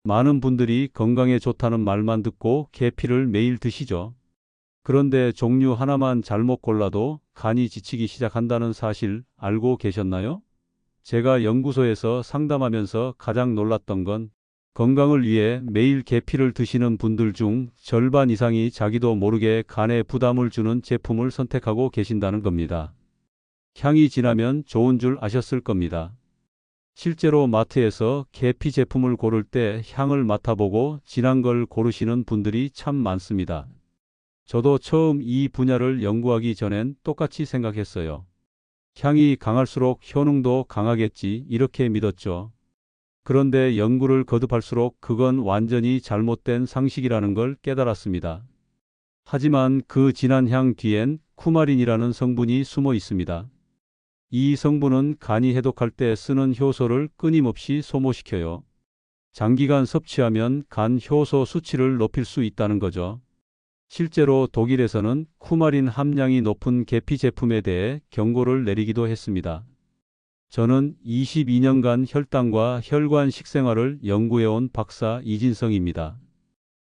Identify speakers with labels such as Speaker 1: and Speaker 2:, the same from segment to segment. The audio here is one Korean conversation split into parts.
Speaker 1: 많은 분들이 건강에 좋다는 말만 듣고 계피를 매일 드시죠. 그런데 종류 하나만 잘못 골라도 간이 지치기 시작한다는 사실 알고 계셨나요? 제가 연구소에서 상담하면서 가장 놀랐던 건 건강을 위해 매일 계피를 드시는 분들 중 절반 이상이 자기도 모르게 간에 부담을 주는 제품을 선택하고 계신다는 겁니다. 향이 진하면 좋은 줄 아셨을 겁니다. 실제로 마트에서 계피 제품을 고를 때 향을 맡아보고 진한 걸 고르시는 분들이 참 많습니다. 저도 처음 이 분야를 연구하기 전엔 똑같이 생각했어요. 향이 강할수록 효능도 강하겠지 이렇게 믿었죠. 그런데 연구를 거듭할수록 그건 완전히 잘못된 상식이라는 걸 깨달았습니다. 하지만 그 진한 향 뒤엔 쿠마린이라는 성분이 숨어 있습니다. 이 성분은 간이 해독할 때 쓰는 효소를 끊임없이 소모시켜요. 장기간 섭취하면 간 효소 수치를 높일 수 있다는 거죠. 실제로 독일에서는 쿠마린 함량이 높은 계피 제품에 대해 경고를 내리기도 했습니다. 저는 22년간 혈당과 혈관 식생활을 연구해온 박사 이진성입니다.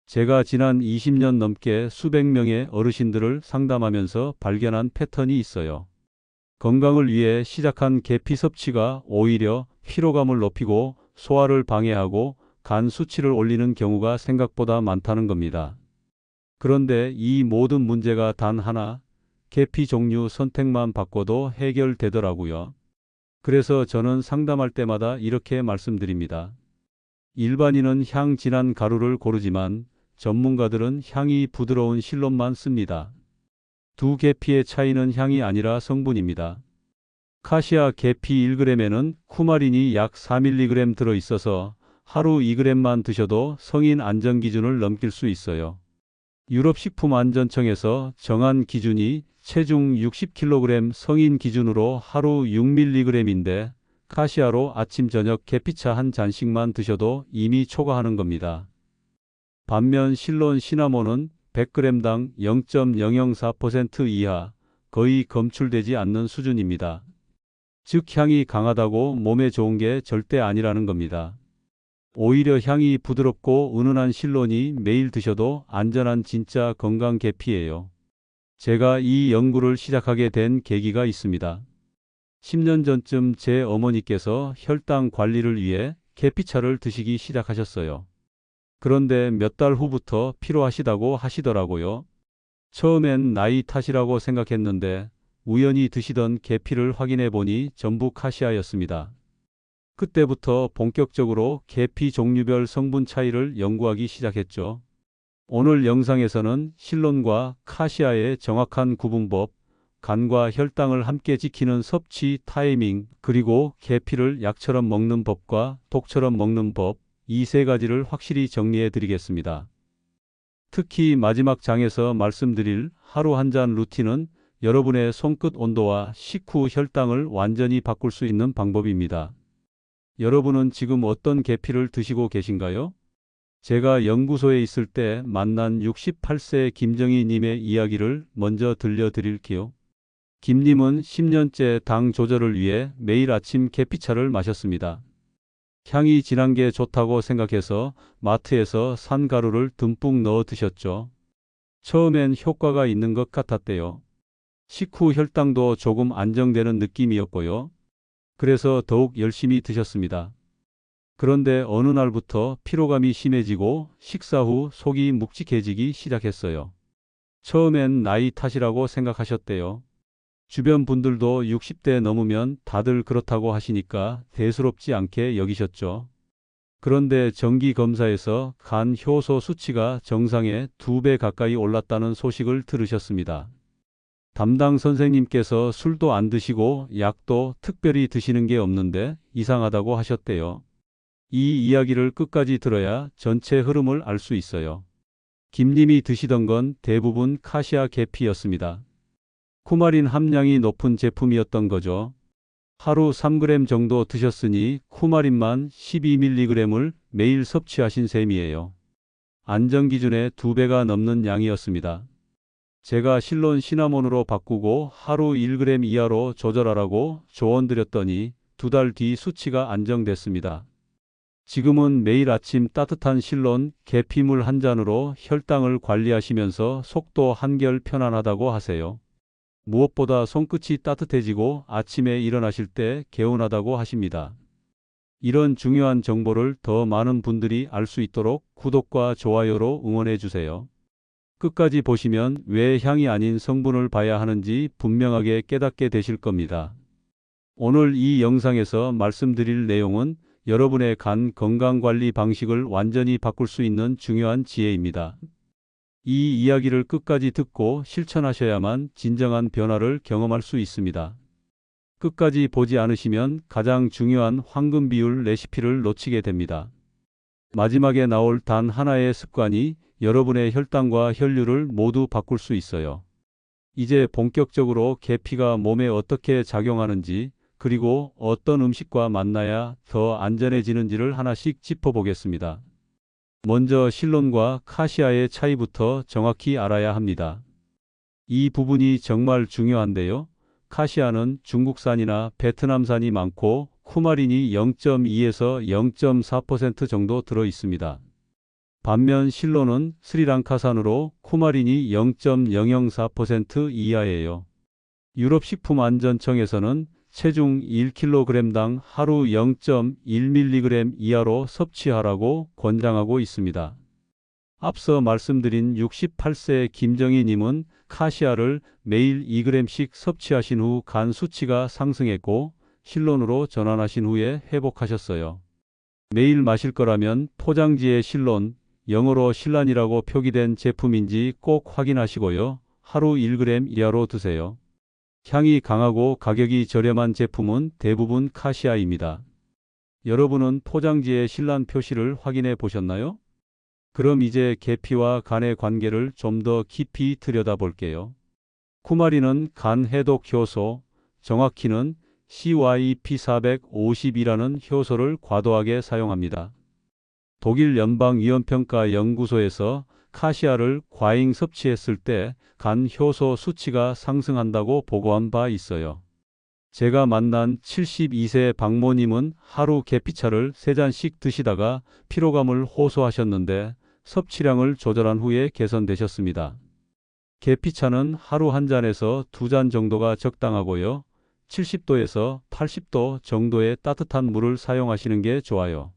Speaker 1: 제가 지난 20년 넘게 수백 명의 어르신들을 상담하면서 발견한 패턴이 있어요. 건강을 위해 시작한 계피 섭취가 오히려 피로감을 높이고 소화를 방해하고 간 수치를 올리는 경우가 생각보다 많다는 겁니다. 그런데 이 모든 문제가 단 하나, 계피 종류 선택만 바꿔도 해결되더라고요. 그래서 저는 상담할 때마다 이렇게 말씀드립니다. 일반인은 향 진한 가루를 고르지만 전문가들은 향이 부드러운 실론만 씁니다. 두 계피의 차이는 향이 아니라 성분입니다. 카시아 계피 1g에는 쿠마린이 약 4mg 들어있어서 하루 2g만 드셔도 성인 안전 기준을 넘길 수 있어요. 유럽식품안전청에서 정한 기준이 체중 60kg 성인 기준으로 하루 6mg인데 카시아로 아침 저녁 계피차 한 잔씩만 드셔도 이미 초과하는 겁니다. 반면 실론 시나몬은 100g당 0.004% 이하, 거의 검출되지 않는 수준입니다. 즉 향이 강하다고 몸에 좋은 게 절대 아니라는 겁니다. 오히려 향이 부드럽고 은은한 실론이 매일 드셔도 안전한 진짜 건강 계피예요. 제가 이 연구를 시작하게 된 계기가 있습니다. 10년 전쯤 제 어머니께서 혈당 관리를 위해 계피차를 드시기 시작하셨어요. 그런데 몇 달 후부터 피로하시다고 하시더라고요. 처음엔 나이 탓이라고 생각했는데 우연히 드시던 계피를 확인해 보니 전부 카시아였습니다. 그때부터 본격적으로 계피 종류별 성분 차이를 연구하기 시작했죠. 오늘 영상에서는 실론과 카시아의 정확한 구분법, 간과 혈당을 함께 지키는 섭취 타이밍, 그리고 계피를 약처럼 먹는 법과 독처럼 먹는 법, 이 세 가지를 확실히 정리해 드리겠습니다. 특히 마지막 장에서 말씀드릴 하루 한 잔 루틴은 여러분의 손끝 온도와 식후 혈당을 완전히 바꿀 수 있는 방법입니다. 여러분은 지금 어떤 계피를 드시고 계신가요? 제가 연구소에 있을 때 만난 68세 김정희 님의 이야기를 먼저 들려드릴게요. 김님은 10년째 당 조절을 위해 매일 아침 계피차를 마셨습니다. 향이 진한 게 좋다고 생각해서 마트에서 산 가루를 듬뿍 넣어 드셨죠. 처음엔 효과가 있는 것 같았대요. 식후 혈당도 조금 안정되는 느낌이었고요. 그래서 더욱 열심히 드셨습니다. 그런데 어느 날부터 피로감이 심해지고 식사 후 속이 묵직해지기 시작했어요. 처음엔 나이 탓이라고 생각하셨대요. 주변 분들도 60대 넘으면 다들 그렇다고 하시니까 대수롭지 않게 여기셨죠. 그런데 정기 검사에서 간 효소 수치가 정상의 2배 가까이 올랐다는 소식을 들으셨습니다. 담당 선생님께서 술도 안 드시고 약도 특별히 드시는 게 없는데 이상하다고 하셨대요. 이 이야기를 끝까지 들어야 전체 흐름을 알 수 있어요. 김님이 드시던 건 대부분 카시아 계피였습니다. 쿠마린 함량이 높은 제품이었던 거죠. 하루 3g 정도 드셨으니 쿠마린만 12mg을 매일 섭취하신 셈이에요. 안전기준의 2배가 넘는 양이었습니다. 제가 실론 시나몬으로 바꾸고 하루 1g 이하로 조절하라고 조언드렸더니 2달 뒤 수치가 안정됐습니다. 지금은 매일 아침 따뜻한 실론 계피물 한 잔으로 혈당을 관리하시면서 속도 한결 편안하다고 하세요. 무엇보다 손끝이 따뜻해지고 아침에 일어나실 때 개운하다고 하십니다. 이런 중요한 정보를 더 많은 분들이 알 수 있도록 구독과 좋아요로 응원해 주세요. 끝까지 보시면 왜 향이 아닌 성분을 봐야 하는지 분명하게 깨닫게 되실 겁니다. 오늘 이 영상에서 말씀드릴 내용은 여러분의 간 건강관리 방식을 완전히 바꿀 수 있는 중요한 지혜입니다. 이 이야기를 끝까지 듣고 실천하셔야만 진정한 변화를 경험할 수 있습니다. 끝까지 보지 않으시면 가장 중요한 황금 비율 레시피를 놓치게 됩니다. 마지막에 나올 단 하나의 습관이 여러분의 혈당과 혈류를 모두 바꿀 수 있어요. 이제 본격적으로 계피가 몸에 어떻게 작용하는지, 그리고 어떤 음식과 만나야 더 안전해지는지를 하나씩 짚어보겠습니다. 먼저 실론과 카시아의 차이부터 정확히 알아야 합니다. 이 부분이 정말 중요한데요. 카시아는 중국산이나 베트남산이 많고 쿠마린이 0.2에서 0.4% 정도 들어 있습니다. 반면 실론은 스리랑카산으로 쿠마린이 0.004% 이하예요. 유럽식품안전청에서는 체중 1kg당 하루 0.1mg 이하로 섭취하라고 권장하고 있습니다. 앞서 말씀드린 68세 김정희님은 카시아를 매일 2g씩 섭취하신 후 간 수치가 상승했고 실론으로 전환하신 후에 회복하셨어요. 매일 마실 거라면 포장지에 실론, 영어로 실란이라고 표기된 제품인지 꼭 확인하시고요. 하루 1g 이하로 드세요. 향이 강하고 가격이 저렴한 제품은 대부분 카시아입니다. 여러분은 포장지의 실란 표시를 확인해 보셨나요? 그럼 이제 계피와 간의 관계를 좀 더 깊이 들여다볼게요. 쿠마린은 간 해독 효소, 정확히는 CYP450이라는 효소를 과도하게 사용합니다. 독일 연방위험평가연구소에서 카시아를 과잉 섭취했을 때 간 효소 수치가 상승한다고 보고한 바 있어요. 제가 만난 72세 박모님은 하루 계피차를 3잔씩 드시다가 피로감을 호소하셨는데 섭취량을 조절한 후에 개선되셨습니다. 계피차는 하루 1잔에서 2잔 정도가 적당하고요. 70도에서 80도 정도의 따뜻한 물을 사용하시는 게 좋아요.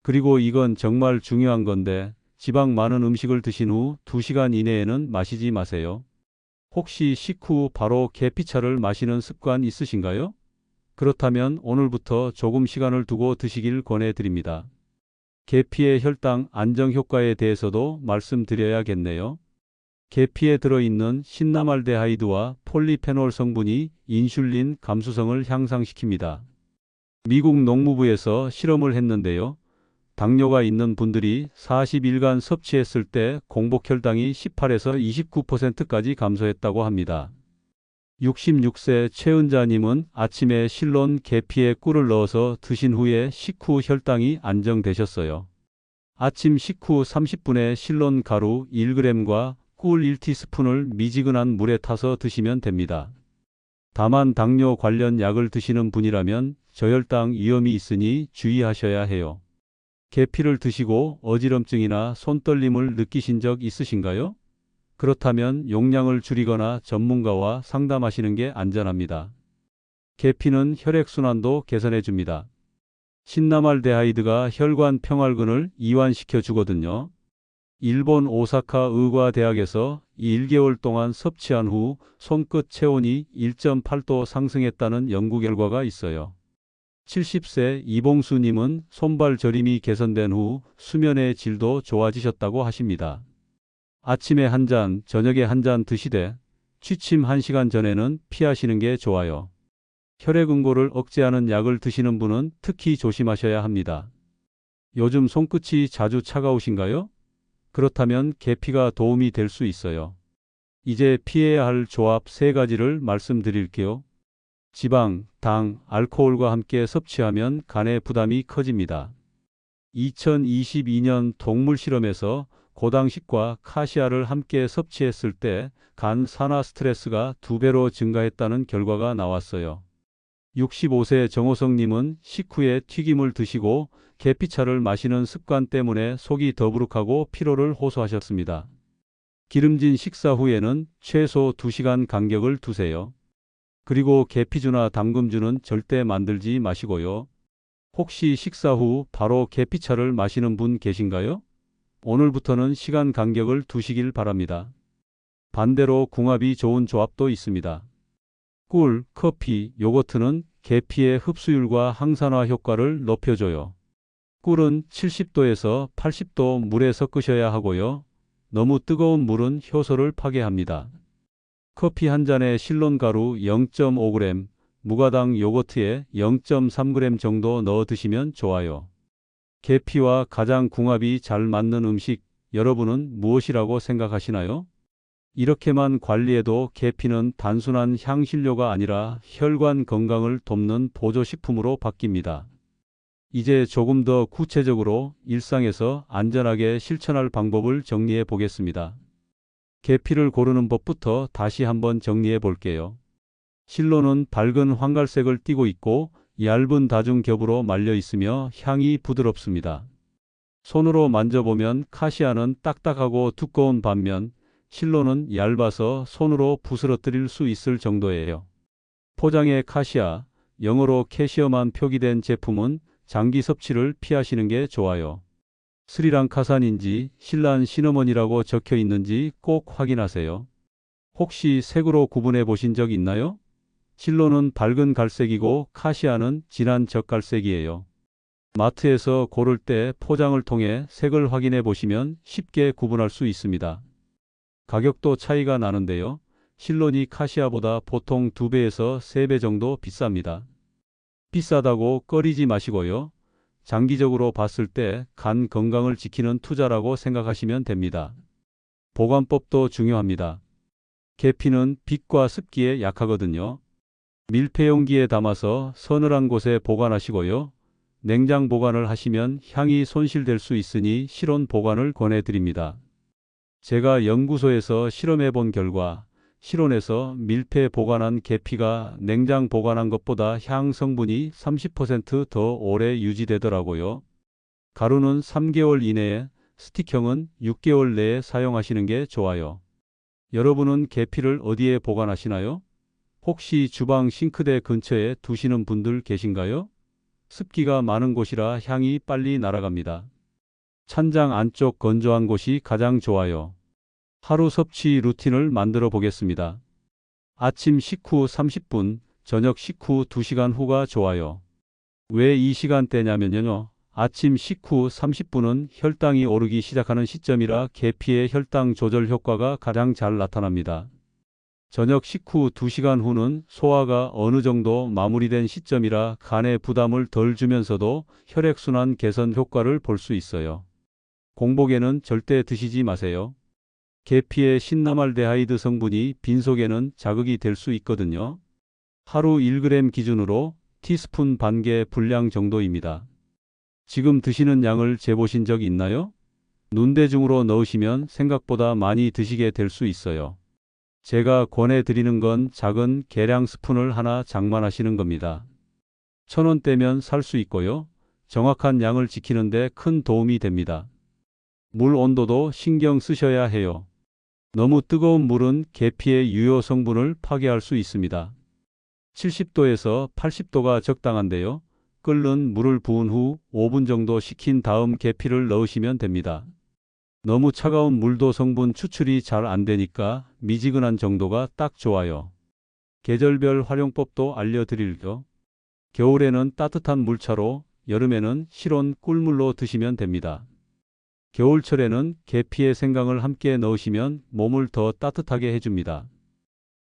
Speaker 1: 그리고 이건 정말 중요한 건데 지방 많은 음식을 드신 후 2시간 이내에는 마시지 마세요. 혹시 식후 바로 계피차를 마시는 습관 있으신가요? 그렇다면 오늘부터 조금 시간을 두고 드시길 권해드립니다. 계피의 혈당 안정 효과에 대해서도 말씀드려야겠네요. 계피에 들어있는 신나말데하이드와 폴리페놀 성분이 인슐린 감수성을 향상시킵니다. 미국 농무부에서 실험을 했는데요. 당뇨가 있는 분들이 40일간 섭취했을 때 공복혈당이 18에서 29%까지 감소했다고 합니다. 66세 최은자님은 아침에 실론 계피에 꿀을 넣어서 드신 후에 식후 혈당이 안정되셨어요. 아침 식후 30분에 실론 가루 1g과 꿀 1티스푼을 미지근한 물에 타서 드시면 됩니다. 다만 당뇨 관련 약을 드시는 분이라면 저혈당 위험이 있으니 주의하셔야 해요. 계피를 드시고 어지럼증이나 손떨림을 느끼신 적 있으신가요? 그렇다면 용량을 줄이거나 전문가와 상담하시는 게 안전합니다. 계피는 혈액순환도 개선해 줍니다. 신나말데하이드가 혈관 평활근을 이완시켜 주거든요. 일본 오사카 의과대학에서 1개월 동안 섭취한 후 손끝 체온이 1.8도 상승했다는 연구 결과가 있어요. 70세 이봉수님은 손발 저림이 개선된 후 수면의 질도 좋아지셨다고 하십니다. 아침에 한 잔, 저녁에 한 잔 드시되 취침 1시간 전에는 피하시는 게 좋아요. 혈액 응고를 억제하는 약을 드시는 분은 특히 조심하셔야 합니다. 요즘 손끝이 자주 차가우신가요? 그렇다면 계피가 도움이 될 수 있어요. 이제 피해야 할 조합 3가지를 말씀드릴게요. 지방, 당, 알코올과 함께 섭취하면 간의 부담이 커집니다. 2022년 동물 실험에서 고당식과 카시아를 함께 섭취했을 때 간 산화 스트레스가 2배로 증가했다는 결과가 나왔어요. 65세 정호성님은 식후에 튀김을 드시고 계피차를 마시는 습관 때문에 속이 더부룩하고 피로를 호소하셨습니다. 기름진 식사 후에는 최소 2시간 간격을 두세요. 그리고 계피주나 담금주는 절대 만들지 마시고요. 혹시 식사 후 바로 계피차를 마시는 분 계신가요? 오늘부터는 시간 간격을 두시길 바랍니다. 반대로 궁합이 좋은 조합도 있습니다. 꿀, 커피, 요거트는 계피의 흡수율과 항산화 효과를 높여줘요. 꿀은 70도에서 80도 물에 섞으셔야 하고요. 너무 뜨거운 물은 효소를 파괴합니다. 커피 한 잔에 실론 가루 0.5g, 무가당 요거트에 0.3g 정도 넣어 드시면 좋아요. 계피와 가장 궁합이 잘 맞는 음식, 여러분은 무엇이라고 생각하시나요? 이렇게만 관리해도 계피는 단순한 향신료가 아니라 혈관 건강을 돕는 보조식품으로 바뀝니다. 이제 조금 더 구체적으로 일상에서 안전하게 실천할 방법을 정리해 보겠습니다. 계피를 고르는 법부터 다시 한번 정리해 볼게요. 실론은 밝은 황갈색을 띠고 있고 얇은 다중겹으로 말려 있으며 향이 부드럽습니다. 손으로 만져보면 카시아는 딱딱하고 두꺼운 반면 실론은 얇아서 손으로 부스러뜨릴 수 있을 정도예요. 포장에 카시아, 영어로 캐시어만 표기된 제품은 장기 섭취를 피하시는 게 좋아요. 스리랑카산인지 신란 시너먼이라고 적혀 있는지 꼭 확인하세요. 혹시 색으로 구분해 보신 적 있나요? 실론은 밝은 갈색이고 카시아는 진한 젓갈색이에요. 마트에서 고를 때 포장을 통해 색을 확인해 보시면 쉽게 구분할 수 있습니다. 가격도 차이가 나는데요. 실론이 카시아보다 보통 2배에서 3배 정도 비쌉니다. 비싸다고 꺼리지 마시고요. 장기적으로 봤을 때 간 건강을 지키는 투자라고 생각하시면 됩니다. 보관법도 중요합니다. 계피는 빛과 습기에 약하거든요. 밀폐용기에 담아서 서늘한 곳에 보관하시고요. 냉장 보관을 하시면 향이 손실될 수 있으니 실온 보관을 권해드립니다. 제가 연구소에서 실험해 본 결과 실온에서 밀폐 보관한 계피가 냉장 보관한 것보다 향 성분이 30% 더 오래 유지되더라고요. 가루는 3개월 이내에, 스틱형은 6개월 내에 사용하시는 게 좋아요. 여러분은 계피를 어디에 보관하시나요? 혹시 주방 싱크대 근처에 두시는 분들 계신가요? 습기가 많은 곳이라 향이 빨리 날아갑니다. 찬장 안쪽 건조한 곳이 가장 좋아요. 하루 섭취 루틴을 만들어 보겠습니다. 아침 식후 30분, 저녁 식후 2시간 후가 좋아요. 왜 이 시간대냐면요. 아침 식후 30분은 혈당이 오르기 시작하는 시점이라 계피의 혈당 조절 효과가 가장 잘 나타납니다. 저녁 식후 2시간 후는 소화가 어느 정도 마무리된 시점이라 간에 부담을 덜 주면서도 혈액순환 개선 효과를 볼 수 있어요. 공복에는 절대 드시지 마세요. 계피의 신나말데하이드 성분이 빈속에는 자극이 될 수 있거든요. 하루 1g 기준으로 티스푼 반 개 분량 정도입니다. 지금 드시는 양을 재보신 적 있나요? 눈대중으로 넣으시면 생각보다 많이 드시게 될 수 있어요. 제가 권해드리는 건 작은 계량 스푼을 하나 장만하시는 겁니다. 1,000원대면 살 수 있고요. 정확한 양을 지키는 데 큰 도움이 됩니다. 물 온도도 신경 쓰셔야 해요. 너무 뜨거운 물은 계피의 유효 성분을 파괴할 수 있습니다. 70도에서 80도가 적당한데요. 끓는 물을 부은 후 5분 정도 식힌 다음 계피를 넣으시면 됩니다. 너무 차가운 물도 성분 추출이 잘 안 되니까 미지근한 정도가 딱 좋아요. 계절별 활용법도 알려드릴게요. 겨울에는 따뜻한 물차로, 여름에는 실온 꿀물로 드시면 됩니다. 겨울철에는 계피에 생강을 함께 넣으시면 몸을 더 따뜻하게 해줍니다.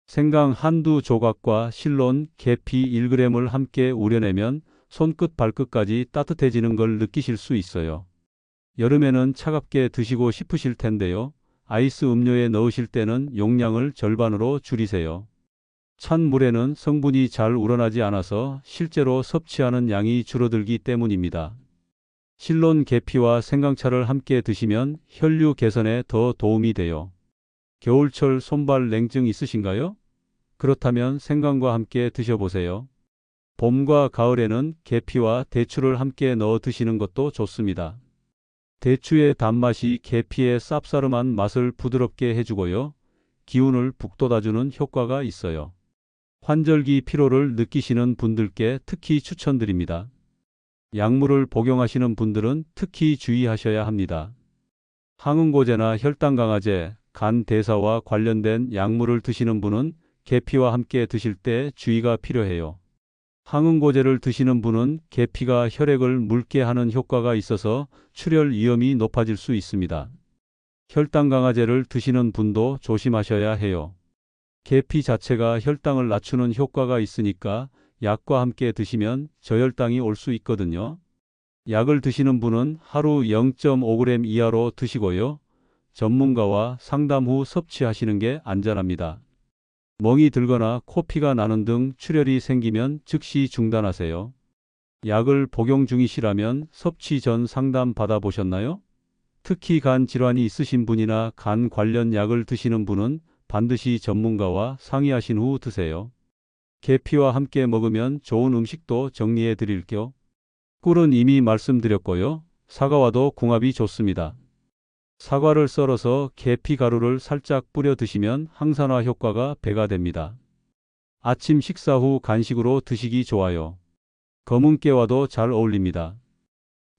Speaker 1: 생강 한두 조각과 실론, 계피 1g을 함께 우려내면 손끝 발끝까지 따뜻해지는 걸 느끼실 수 있어요. 여름에는 차갑게 드시고 싶으실 텐데요. 아이스 음료에 넣으실 때는 용량을 절반으로 줄이세요. 찬 물에는 성분이 잘 우러나지 않아서 실제로 섭취하는 양이 줄어들기 때문입니다. 실론 계피와 생강차를 함께 드시면 혈류 개선에 더 도움이 돼요. 겨울철 손발 냉증 있으신가요? 그렇다면 생강과 함께 드셔보세요. 봄과 가을에는 계피와 대추를 함께 넣어 드시는 것도 좋습니다. 대추의 단맛이 계피의 쌉싸름한 맛을 부드럽게 해주고요. 기운을 북돋아주는 효과가 있어요. 환절기 피로를 느끼시는 분들께 특히 추천드립니다. 약물을 복용하시는 분들은 특히 주의하셔야 합니다. 항응고제나 혈당강화제, 간 대사와 관련된 약물을 드시는 분은 계피와 함께 드실 때 주의가 필요해요. 항응고제를 드시는 분은 계피가 혈액을 묽게 하는 효과가 있어서 출혈 위험이 높아질 수 있습니다. 혈당강화제를 드시는 분도 조심하셔야 해요. 계피 자체가 혈당을 낮추는 효과가 있으니까 약과 함께 드시면 저혈당이 올 수 있거든요. 약을 드시는 분은 하루 0.5g 이하로 드시고요. 전문가와 상담 후 섭취하시는 게 안전합니다. 멍이 들거나 코피가 나는 등 출혈이 생기면 즉시 중단하세요. 약을 복용 중이시라면 섭취 전 상담 받아보셨나요? 특히 간 질환이 있으신 분이나 간 관련 약을 드시는 분은 반드시 전문가와 상의하신 후 드세요. 계피와 함께 먹으면 좋은 음식도 정리해 드릴게요. 꿀은 이미 말씀드렸고요. 사과와도 궁합이 좋습니다. 사과를 썰어서 계피 가루를 살짝 뿌려 드시면 항산화 효과가 배가 됩니다. 아침 식사 후 간식으로 드시기 좋아요. 검은깨와도 잘 어울립니다.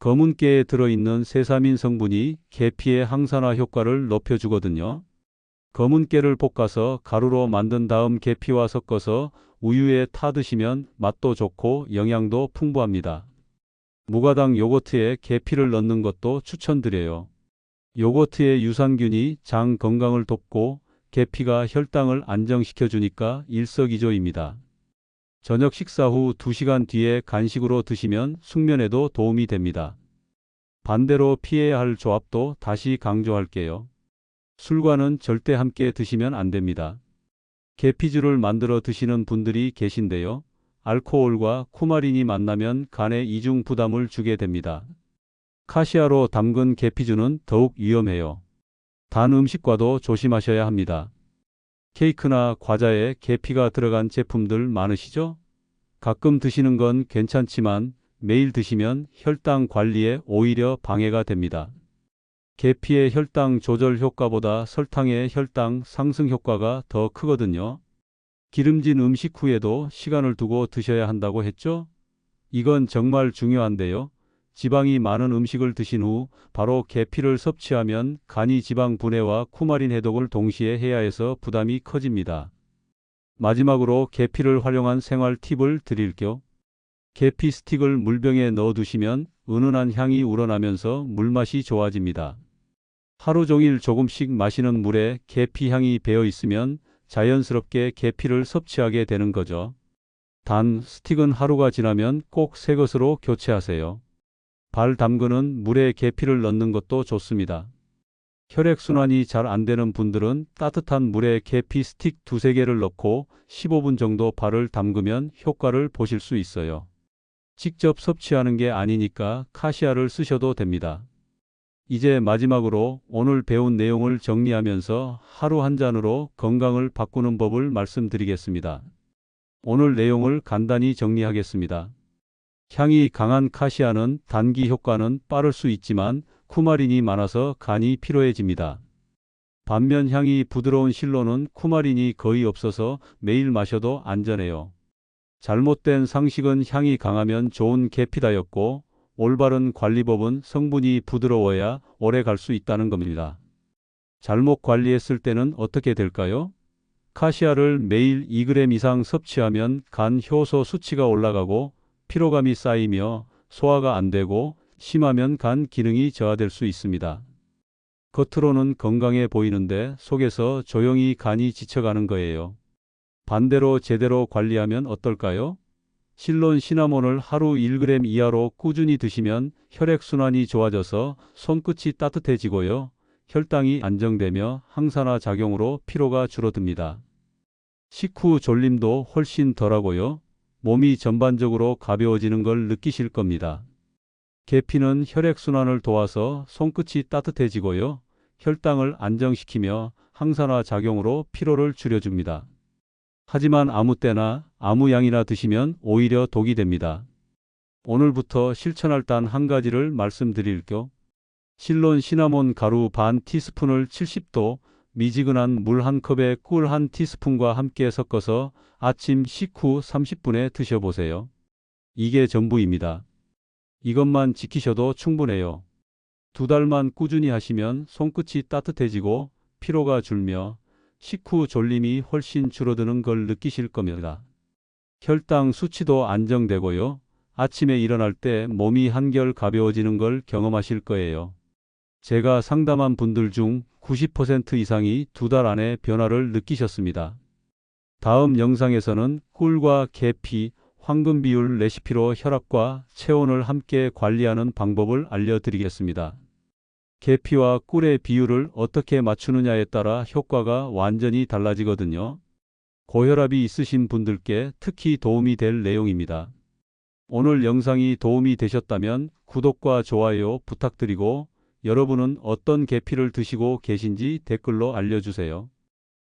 Speaker 1: 검은깨에 들어있는 세사민 성분이 계피의 항산화 효과를 높여주거든요. 검은깨를 볶아서 가루로 만든 다음 계피와 섞어서 우유에 타 드시면 맛도 좋고 영양도 풍부합니다. 무가당 요거트에 계피를 넣는 것도 추천드려요. 요거트의 유산균이 장 건강을 돕고 계피가 혈당을 안정시켜주니까 일석이조입니다. 저녁 식사 후 2시간 뒤에 간식으로 드시면 숙면에도 도움이 됩니다. 반대로 피해야 할 조합도 다시 강조할게요. 술과는 절대 함께 드시면 안 됩니다. 계피주를 만들어 드시는 분들이 계신데요. 알코올과 쿠마린이 만나면 간에 이중 부담을 주게 됩니다. 카시아로 담근 계피주는 더욱 위험해요. 단 음식과도 조심하셔야 합니다. 케이크나 과자에 계피가 들어간 제품들 많으시죠? 가끔 드시는 건 괜찮지만 매일 드시면 혈당 관리에 오히려 방해가 됩니다. 계피의 혈당 조절 효과보다 설탕의 혈당 상승 효과가 더 크거든요. 기름진 음식 후에도 시간을 두고 드셔야 한다고 했죠? 이건 정말 중요한데요. 지방이 많은 음식을 드신 후 바로 계피를 섭취하면 간이 지방 분해와 쿠마린 해독을 동시에 해야 해서 부담이 커집니다. 마지막으로 계피를 활용한 생활 팁을 드릴게요. 계피 스틱을 물병에 넣어 두시면 은은한 향이 우러나면서 물맛이 좋아집니다. 하루 종일 조금씩 마시는 물에 계피 향이 배어 있으면 자연스럽게 계피를 섭취하게 되는 거죠. 단, 스틱은 하루가 지나면 꼭 새 것으로 교체하세요. 발 담그는 물에 계피를 넣는 것도 좋습니다. 혈액순환이 잘 안 되는 분들은 따뜻한 물에 계피 스틱 2~3개를 넣고 15분 정도 발을 담그면 효과를 보실 수 있어요. 직접 섭취하는 게 아니니까 카시아를 쓰셔도 됩니다. 이제 마지막으로 오늘 배운 내용을 정리하면서 하루 한 잔으로 건강을 바꾸는 법을 말씀드리겠습니다. 오늘 내용을 간단히 정리하겠습니다. 향이 강한 카시아는 단기 효과는 빠를 수 있지만 쿠마린이 많아서 간이 피로해집니다. 반면 향이 부드러운 실로는 쿠마린이 거의 없어서 매일 마셔도 안전해요. 잘못된 상식은 향이 강하면 좋은 계피다였고 올바른 관리법은 성분이 부드러워야 오래 갈 수 있다는 겁니다. 잘못 관리했을 때는 어떻게 될까요? 카시아를 매일 2g 이상 섭취하면 간 효소 수치가 올라가고 피로감이 쌓이며 소화가 안 되고 심하면 간 기능이 저하될 수 있습니다. 겉으로는 건강해 보이는데 속에서 조용히 간이 지쳐가는 거예요. 반대로 제대로 관리하면 어떨까요? 실론 시나몬을 하루 1g 이하로 꾸준히 드시면 혈액순환이 좋아져서 손끝이 따뜻해지고요. 혈당이 안정되며 항산화 작용으로 피로가 줄어듭니다. 식후 졸림도 훨씬 덜하고요. 몸이 전반적으로 가벼워지는 걸 느끼실 겁니다. 계피는 혈액순환을 도와서 손끝이 따뜻해지고요. 혈당을 안정시키며 항산화 작용으로 피로를 줄여줍니다. 하지만 아무 때나 아무 양이나 드시면 오히려 독이 됩니다. 오늘부터 실천할 단 한 가지를 말씀드릴게요. 실론 시나몬 가루 반 티스푼을 70도 미지근한 물 한 컵에 꿀 한 티스푼과 함께 섞어서 아침 식후 30분에 드셔보세요. 이게 전부입니다. 이것만 지키셔도 충분해요. 2달만 꾸준히 하시면 손끝이 따뜻해지고 피로가 줄며 식후 졸림이 훨씬 줄어드는 걸 느끼실 겁니다. 혈당 수치도 안정되고요. 아침에 일어날 때 몸이 한결 가벼워지는 걸 경험하실 거예요. 제가 상담한 분들 중 90% 이상이 2달 안에 변화를 느끼셨습니다. 다음 영상에서는 꿀과 계피, 황금 비율 레시피로 혈압과 체온을 함께 관리하는 방법을 알려드리겠습니다. 계피와 꿀의 비율을 어떻게 맞추느냐에 따라 효과가 완전히 달라지거든요. 고혈압이 있으신 분들께 특히 도움이 될 내용입니다. 오늘 영상이 도움이 되셨다면 구독과 좋아요 부탁드리고 여러분은 어떤 계피를 드시고 계신지 댓글로 알려주세요.